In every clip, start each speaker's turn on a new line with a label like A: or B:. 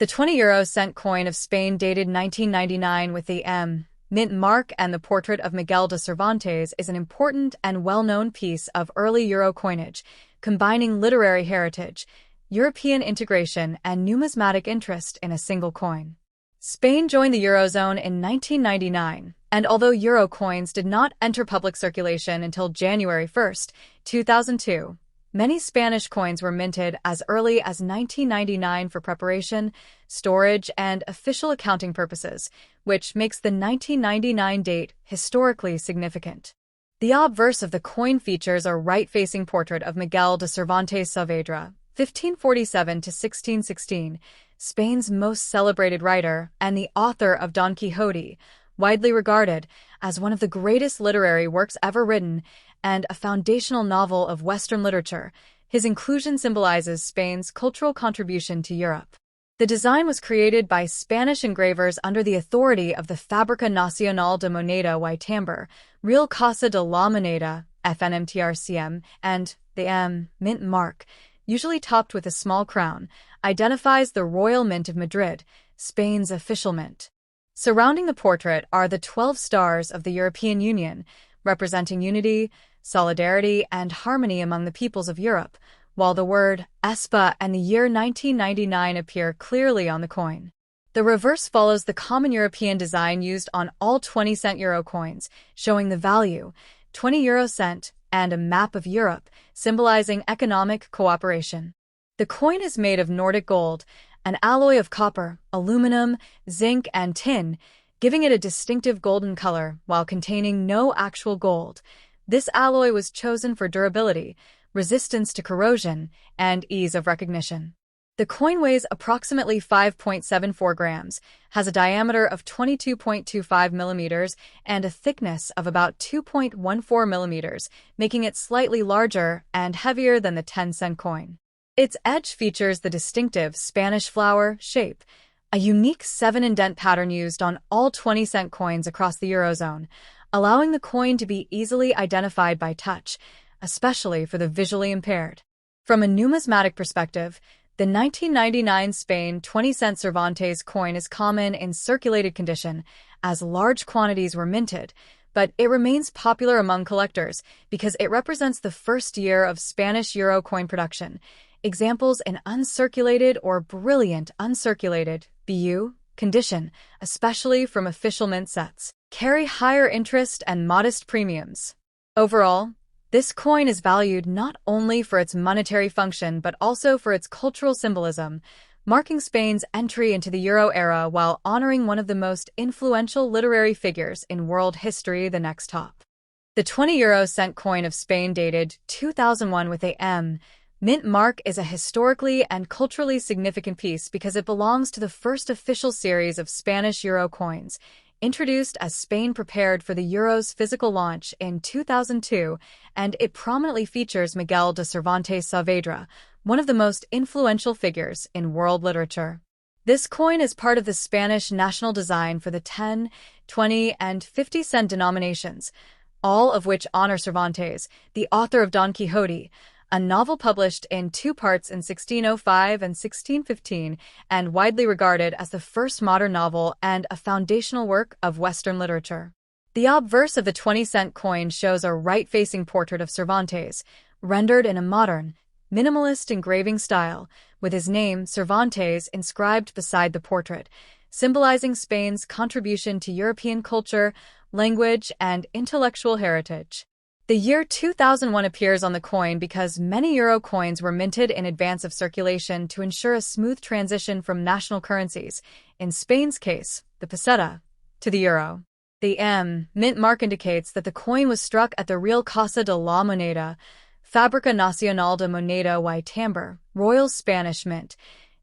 A: The 20 cent coin of Spain dated 1999 with the mint mark and the portrait of Miguel de Cervantes is an important and well-known piece of early euro coinage, combining literary heritage, European integration, and numismatic interest in a single coin. Spain joined the Eurozone in 1999, and although euro coins did not enter public circulation until January 1, 2002, many Spanish coins were minted as early as 1999 for preparation, storage, and official accounting purposes, which makes the 1999 date historically significant. The obverse of the coin features a right-facing portrait of Miguel de Cervantes Saavedra, 1547 to 1616, Spain's most celebrated writer and the author of Don Quixote, widely regarded as one of the greatest literary works ever written and a foundational novel of Western literature. His inclusion symbolizes Spain's cultural contribution to Europe. The design was created by Spanish engravers under the authority of the Fábrica Nacional de Moneda y Timbre, Real Casa de la Moneda, FNMTRCM, and the mint mark, usually topped with a small crown, identifies the Royal Mint of Madrid, Spain's official mint. Surrounding the portrait are the 12 stars of the European Union, representing unity, solidarity, and harmony among the peoples of Europe, while the word ESPA and the year 1999 appear clearly on the coin. The reverse follows the common European design used on all 20-cent euro coins, showing the value, 20 cent, and a map of Europe, symbolizing economic cooperation. The coin is made of Nordic gold, an alloy of copper, aluminum, zinc, and tin, giving it a distinctive golden color while containing no actual gold. This alloy was chosen for durability, resistance to corrosion, and ease of recognition. The coin weighs approximately 5.74 grams, has a diameter of 22.25 millimeters, and a thickness of about 2.14 millimeters, making it slightly larger and heavier than the 10-cent coin. Its edge features the distinctive Spanish flower shape, a unique 7-indent pattern used on all 20-cent coins across the Eurozone, allowing the coin to be easily identified by touch, especially for the visually impaired. From a numismatic perspective, the 1999 Spain 20-cent Cervantes coin is common in circulated condition, as large quantities were minted, but it remains popular among collectors because it represents the first year of Spanish euro coin production. Examples in uncirculated or brilliant uncirculated (BU) condition, especially from official mint sets, carry higher interest and modest premiums. Overall, this coin is valued not only for its monetary function but also for its cultural symbolism, marking Spain's entry into the Euro era while honoring one of the most influential literary figures in world history. The next top. The 20 cent coin of Spain dated 2001 with a mint mark is a historically and culturally significant piece because it belongs to the first official series of Spanish euro coins, introduced as Spain prepared for the euro's physical launch in 2002, and it prominently features Miguel de Cervantes Saavedra, one of the most influential figures in world literature. This coin is part of the Spanish national design for the 10, 20, and 50-cent denominations, all of which honor Cervantes, the author of Don Quixote, a novel published in 2 parts in 1605 and 1615 and widely regarded as the first modern novel and a foundational work of Western literature. The obverse of the 20-cent coin shows a right-facing portrait of Cervantes, rendered in a modern, minimalist engraving style, with his name, Cervantes, inscribed beside the portrait, symbolizing Spain's contribution to European culture, language, and intellectual heritage. The year 2001 appears on the coin because many euro coins were minted in advance of circulation to ensure a smooth transition from national currencies, in Spain's case, the peseta, to the euro. The mint mark indicates that the coin was struck at the Real Casa de la Moneda, Fábrica Nacional de Moneda y Timbre, Royal Spanish Mint,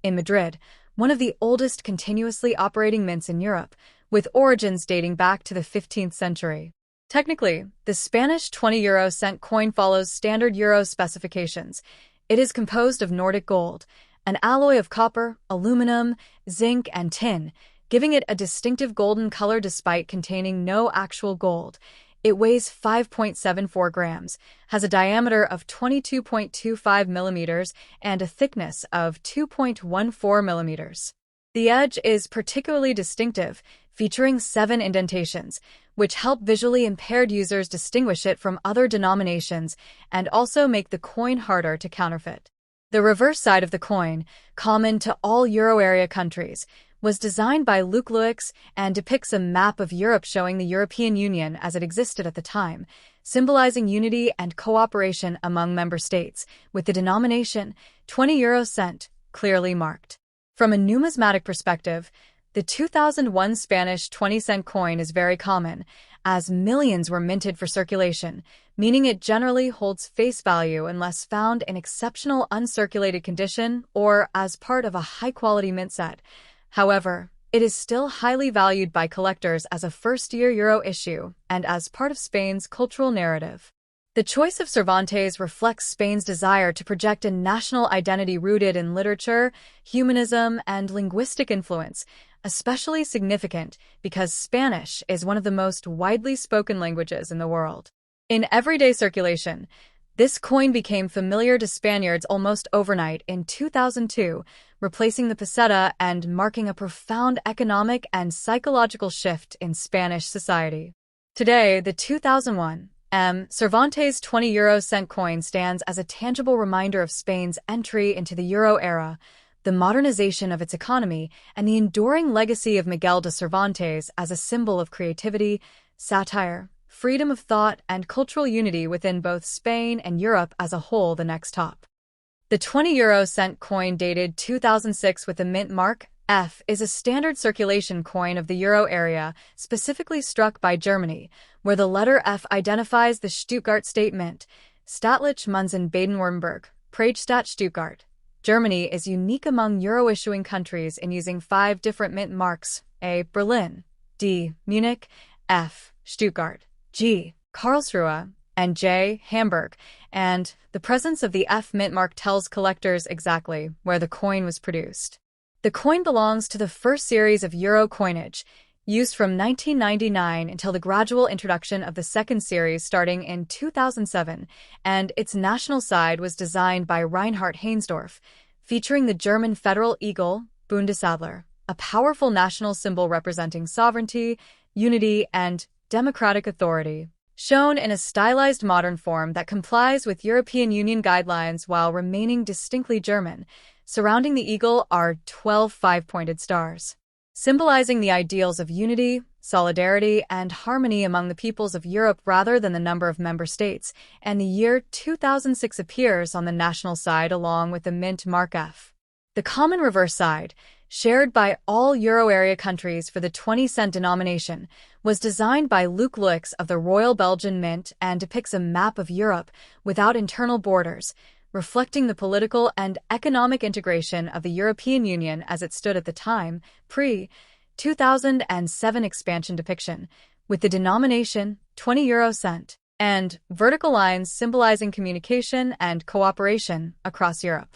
A: in Madrid, one of the oldest continuously operating mints in Europe, with origins dating back to the 15th century. Technically, the Spanish 20 cent coin follows standard euro specifications. It is composed of Nordic gold, an alloy of copper, aluminum, zinc, and tin, giving it a distinctive golden color despite containing no actual gold. It weighs 5.74 grams, has a diameter of 22.25 millimeters, and a thickness of 2.14 millimeters. The edge is particularly distinctive, featuring 7 indentations, which help visually impaired users distinguish it from other denominations and also make the coin harder to counterfeit. The reverse side of the coin, common to all euro area countries, was designed by WooWho and depicts a map of Europe showing the European Union as it existed at the time, symbolizing unity and cooperation among member states, with the denomination 20 euro cent clearly marked. From a numismatic perspective, the 2001 Spanish 20-cent coin is very common, as millions were minted for circulation, meaning it generally holds face value unless found in exceptional uncirculated condition or as part of a high-quality mint set. However, it is still highly valued by collectors as a first-year euro issue and as part of Spain's cultural narrative. The choice of Cervantes reflects Spain's desire to project a national identity rooted in literature, humanism, and linguistic influence, especially significant because Spanish is one of the most widely spoken languages in the world. In everyday circulation, this coin became familiar to Spaniards almost overnight in 2002, replacing the peseta and marking a profound economic and psychological shift in Spanish society. Today, the 2001 Cervantes 20 euro cent coin stands as a tangible reminder of Spain's entry into the euro era, the modernization of its economy, and the enduring legacy of Miguel de Cervantes as a symbol of creativity, satire, freedom of thought, and cultural unity within both Spain and Europe as a whole. The next top. The 20 euro cent coin dated 2006 with the mint mark F is a standard circulation coin of the euro area, specifically struck by Germany, where the letter F identifies the Stuttgart state mint, Staatliche Münzen Baden-Württemberg, Preisstadt Stuttgart. Germany is unique among euro-issuing countries in using 5 different mint marks: A. Berlin, D. Munich, F. Stuttgart, G. Karlsruhe, and J. Hamburg, and the presence of the F mint mark tells collectors exactly where the coin was produced. The coin belongs to the first series of euro coinage, used from 1999 until the gradual introduction of the second series starting in 2007, and its national side was designed by Reinhard Heinsdorf, featuring the German federal eagle, Bundesadler, a powerful national symbol representing sovereignty, unity, and democratic authority, shown in a stylized modern form that complies with European Union guidelines while remaining distinctly German. Surrounding the eagle are 12 5-pointed stars, symbolizing the ideals of unity, solidarity, and harmony among the peoples of Europe rather than the number of member states, and the year 2006 appears on the national side along with the mint mark F. The common reverse side, shared by all euro area countries for the 20-cent denomination, was designed by WooWho of the Royal Belgian Mint and depicts a map of Europe without internal borders, reflecting the political and economic integration of the European Union as it stood at the time, pre-2007 expansion depiction, with the denomination 20 euro cent, and vertical lines symbolizing communication and cooperation across Europe.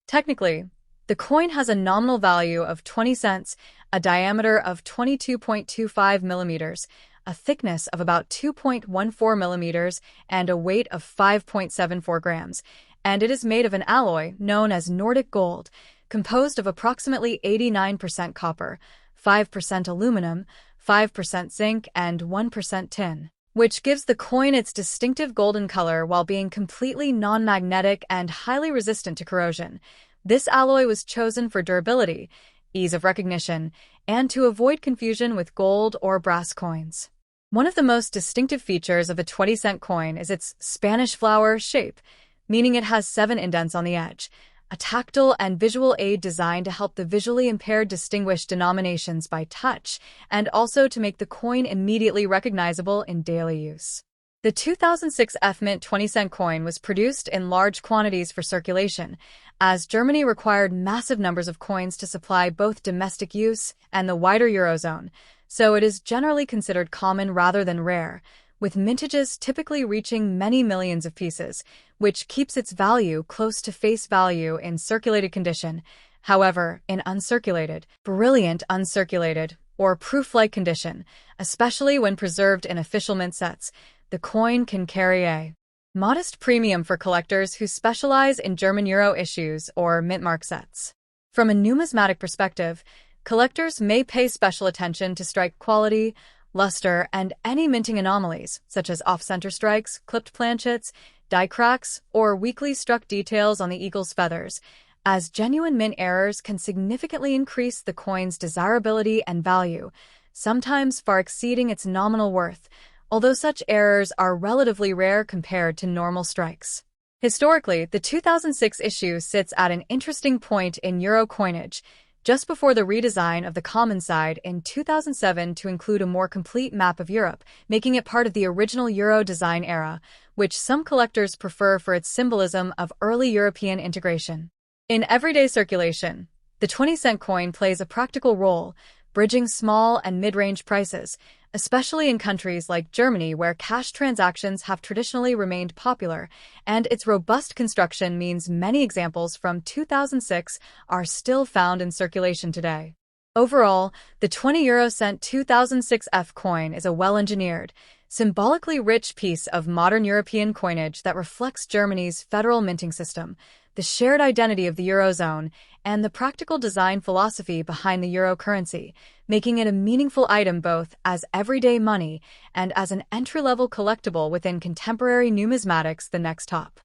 A: Technically, the coin has a nominal value of 20 cents, a diameter of 22.25 millimeters, a thickness of about 2.14 millimeters, and a weight of 5.74 grams, and it is made of an alloy known as Nordic gold, composed of approximately 89% copper, 5% aluminum, 5% zinc, and 1% tin, which gives the coin its distinctive golden color while being completely non-magnetic and highly resistant to corrosion. This alloy was chosen for durability, ease of recognition, and to avoid confusion with gold or brass coins. One of the most distinctive features of the 20-cent coin is its Spanish flower shape, meaning it has 7 indents on the edge, a tactile and visual aid designed to help the visually impaired distinguish denominations by touch and also to make the coin immediately recognizable in daily use. The 2006 F-Mint 20-cent coin was produced in large quantities for circulation, as Germany required massive numbers of coins to supply both domestic use and the wider Eurozone, so it is generally considered common rather than rare, with mintages typically reaching many millions of pieces, which keeps its value close to face value in circulated condition. However, in uncirculated, brilliant uncirculated, or proof-like condition, especially when preserved in official mint sets, the coin can carry a modest premium for collectors who specialize in German euro issues or mint mark sets. From a numismatic perspective, Collectors may pay special attention to strike quality, luster, and any minting anomalies, such as off-center strikes, clipped planchets, die cracks, or weakly struck details on the eagle's feathers, as genuine mint errors can significantly increase the coin's desirability and value, sometimes far exceeding its nominal worth, although such errors are relatively rare compared to normal strikes. Historically, the 2006 issue sits at an interesting point in euro coinage, just before the redesign of the common side in 2007 to include a more complete map of Europe, making it part of the original euro design era, which some collectors prefer for its symbolism of early European integration. In everyday circulation, the 20-cent coin plays a practical role, bridging small and mid-range prices, especially in countries like Germany where cash transactions have traditionally remained popular, and its robust construction means many examples from 2006 are still found in circulation today. Overall, the 20-euro-cent 2006 F coin is a well-engineered, symbolically rich piece of modern European coinage that reflects Germany's federal minting system, the shared identity of the Eurozone, and the practical design philosophy behind the euro currency, making it a meaningful item both as everyday money and as an entry-level collectible within contemporary numismatics. The next top.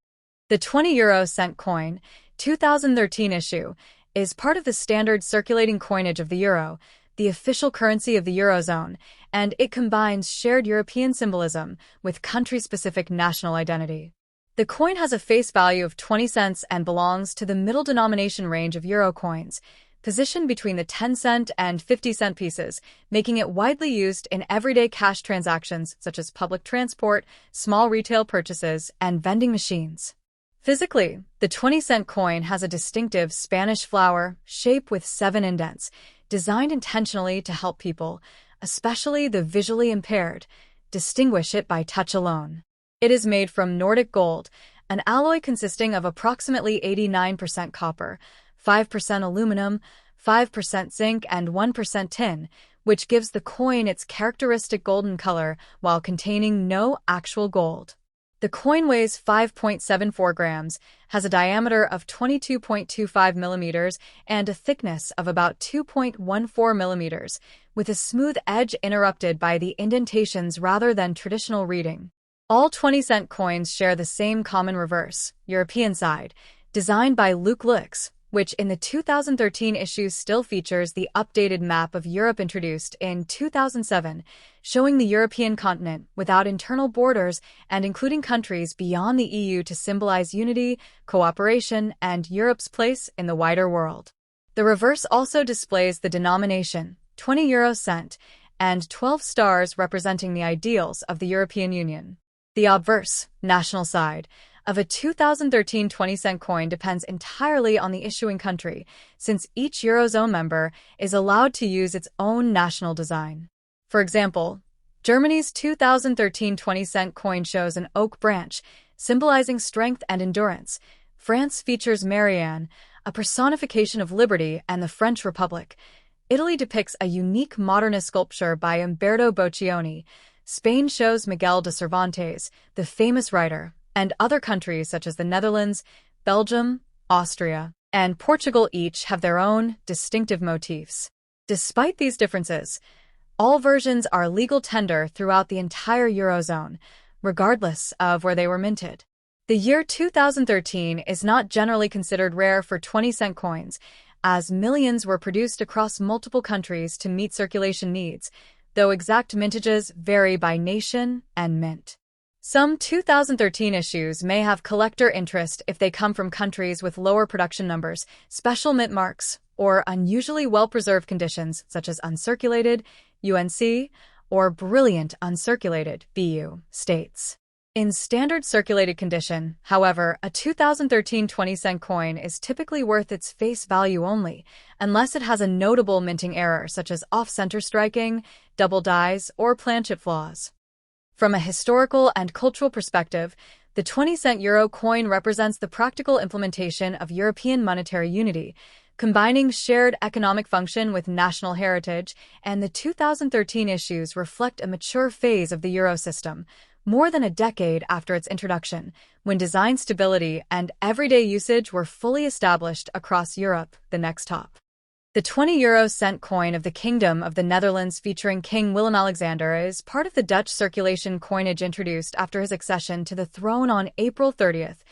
A: The 20-euro-cent coin, 2013 issue, is part of the standard circulating coinage of the euro, the official currency of the Eurozone, and it combines shared European symbolism with country-specific national identity. The coin has a face value of 20 cents and belongs to the middle denomination range of euro coins, positioned between the 10-cent and 50-cent pieces, making it widely used in everyday cash transactions such as public transport, small retail purchases, and vending machines. Physically, the 20-cent coin has a distinctive Spanish flower shape with 7 indents, designed intentionally to help people, especially the visually impaired, distinguish it by touch alone. It is made from Nordic gold, an alloy consisting of approximately 89% copper, 5% aluminum, 5% zinc, and 1% tin, which gives the coin its characteristic golden color while containing no actual gold. The coin weighs 5.74 grams, has a diameter of 22.25 millimeters and a thickness of about 2.14 millimeters, with a smooth edge interrupted by the indentations rather than traditional reading. All 20-cent coins share the same common reverse, European side, designed by Luc Lux, which in the 2013 issue still features the updated map of Europe introduced in 2007, showing the European continent without internal borders and including countries beyond the EU to symbolize unity, cooperation, and Europe's place in the wider world. The reverse also displays the denomination, 20 euro cent, and 12 stars representing the ideals of the European Union. The obverse, national side, of a 2013 20-cent coin depends entirely on the issuing country, since each Eurozone member is allowed to use its own national design. For example, Germany's 2013 20-cent coin shows an oak branch, symbolizing strength and endurance. France features Marianne, a personification of liberty and the French Republic. Italy depicts a unique modernist sculpture by Umberto Boccioni. Spain shows Miguel de Cervantes, the famous writer, and other countries such as the Netherlands, Belgium, Austria, and Portugal each have their own distinctive motifs. Despite these differences, all versions are legal tender throughout the entire Eurozone, regardless of where they were minted. The year 2013 is not generally considered rare for 20-cent coins, as millions were produced across multiple countries to meet circulation needs, though exact mintages vary by nation and mint. Some 2013 issues may have collector interest if they come from countries with lower production numbers, special mint marks, or unusually well-preserved conditions such as uncirculated, UNC, or brilliant uncirculated, BU, states. In standard circulated condition, however, a 2013 20-cent coin is typically worth its face value only, unless it has a notable minting error such as off-center striking, double dies, or planchet flaws. From a historical and cultural perspective, the 20-cent euro coin represents the practical implementation of European monetary unity, combining shared economic function with national heritage, and the 2013 issues reflect a mature phase of the euro system, more than a decade after its introduction, when design stability and everyday usage were fully established across Europe. The next top. The 20 cent coin of the Kingdom of the Netherlands featuring King Willem-Alexander is part of the Dutch circulation coinage introduced after his accession to the throne on April 30th,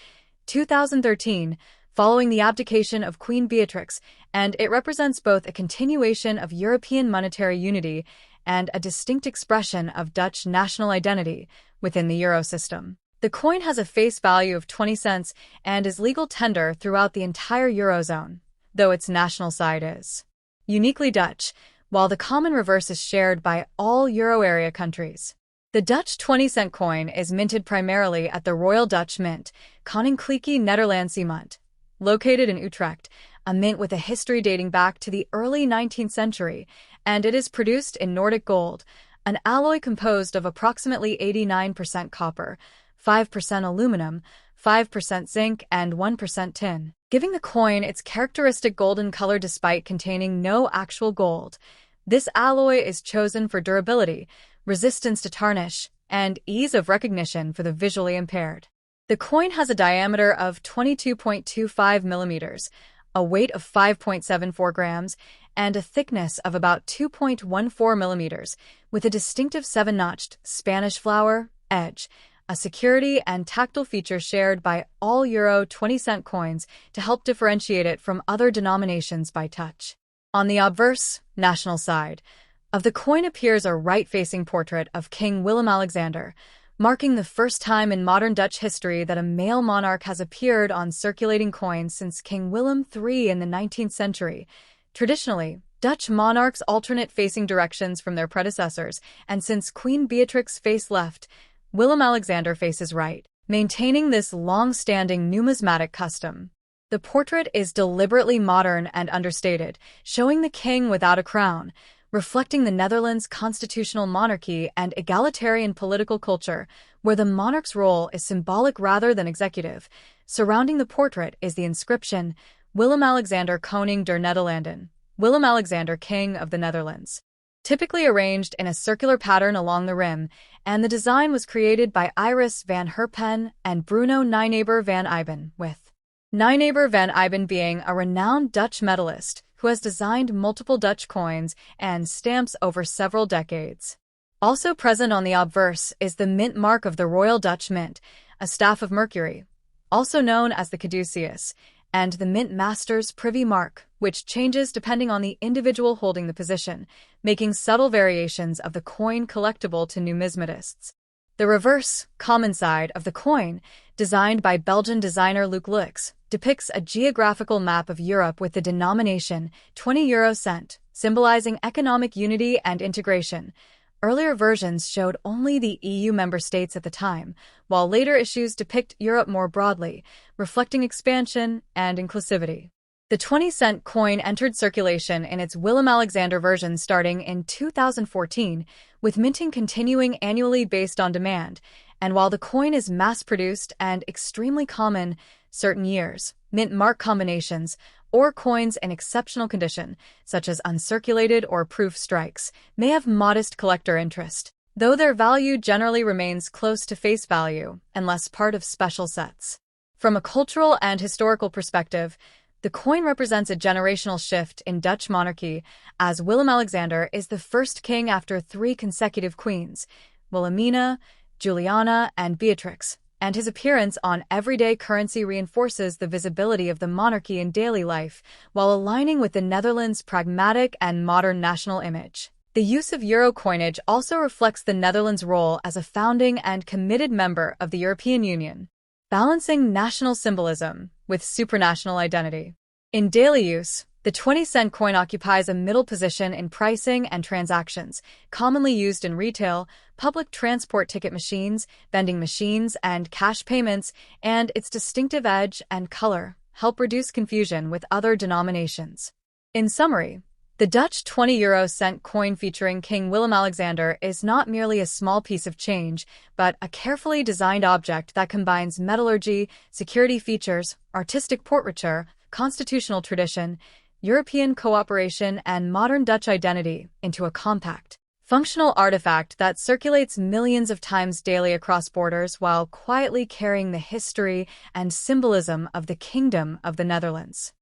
A: 2013, following the abdication of Queen Beatrix, and it represents both a continuation of European monetary unity and a distinct expression of Dutch national identity within the euro system. The coin has a face value of 20 cents and is legal tender throughout the entire Eurozone, though its national side is uniquely Dutch, while the common reverse is shared by all euro area countries. The Dutch 20-cent coin is minted primarily at the Royal Dutch Mint, Koninklijke Nederlandse Munt, located in Utrecht, a mint with a history dating back to the early 19th century, and it is produced in Nordic gold, an alloy composed of approximately 89% copper, 5% aluminum, 5% zinc, and 1% tin, giving the coin its characteristic golden color despite containing no actual gold. This alloy is chosen for durability, resistance to tarnish, and ease of recognition for the visually impaired. The coin has a diameter of 22.25 millimeters, a weight of 5.74 grams, and a thickness of about 2.14 millimeters, with a distinctive 7-notched Spanish flower edge, a security and tactile feature shared by all Euro 20-cent coins to help differentiate it from other denominations by touch. On the obverse, national side, of the coin appears a right-facing portrait of King Willem-Alexander, marking the first time in modern Dutch history that a male monarch has appeared on circulating coins since King Willem III in the 19th century. Traditionally, Dutch monarchs alternate facing directions from their predecessors, and since Queen Beatrix faced left, Willem-Alexander faces right, maintaining this long-standing numismatic custom. The portrait is deliberately modern and understated, showing the king without a crown, reflecting the Netherlands' constitutional monarchy and egalitarian political culture, where the monarch's role is symbolic rather than executive. Surrounding the portrait is the inscription, Willem-Alexander Koning der Nederlanden, Willem-Alexander King of the Netherlands, typically arranged in a circular pattern along the rim, and the design was created by Iris van Herpen and Bruno Nijnaber van Iben, with Nijnaber van Iben being a renowned Dutch medalist who has designed multiple Dutch coins and stamps over several decades. Also present on the obverse is the mint mark of the Royal Dutch Mint, a staff of Mercury, also known as the caduceus, and the Mint Master's Privy Mark, which changes depending on the individual holding the position, making subtle variations of the coin collectible to numismatists. The reverse, common side of the coin, designed by Belgian designer Luc Lux, depicts a geographical map of Europe with the denomination 20 cent, symbolizing economic unity and integration. Earlier versions showed only the EU member states at the time, while later issues depict Europe more broadly, reflecting expansion and inclusivity. The 20-cent coin entered circulation in its Willem-Alexander version starting in 2014, with minting continuing annually based on demand, and while the coin is mass-produced and extremely common, certain years, mint mark combinations, or coins in exceptional condition, such as uncirculated or proof strikes, may have modest collector interest, though their value generally remains close to face value unless part of special sets. From a cultural and historical perspective, the coin represents a generational shift in Dutch monarchy, as Willem-Alexander is the first king after 3 consecutive queens, Wilhelmina, Juliana, and Beatrix, and his appearance on everyday currency reinforces the visibility of the monarchy in daily life, while aligning with the Netherlands' pragmatic and modern national image. The use of euro coinage also reflects the Netherlands' role as a founding and committed member of the European Union, balancing national symbolism with supranational identity. In daily use, the 20-cent coin occupies a middle position in pricing and transactions, commonly used in retail, public transport ticket machines, vending machines, and cash payments, and its distinctive edge and color help reduce confusion with other denominations. In summary, the Dutch 20 cent coin featuring King Willem-Alexander is not merely a small piece of change, but a carefully designed object that combines metallurgy, security features, artistic portraiture, constitutional tradition, European cooperation, and modern Dutch identity into a compact, functional artifact that circulates millions of times daily across borders while quietly carrying the history and symbolism of the Kingdom of the Netherlands.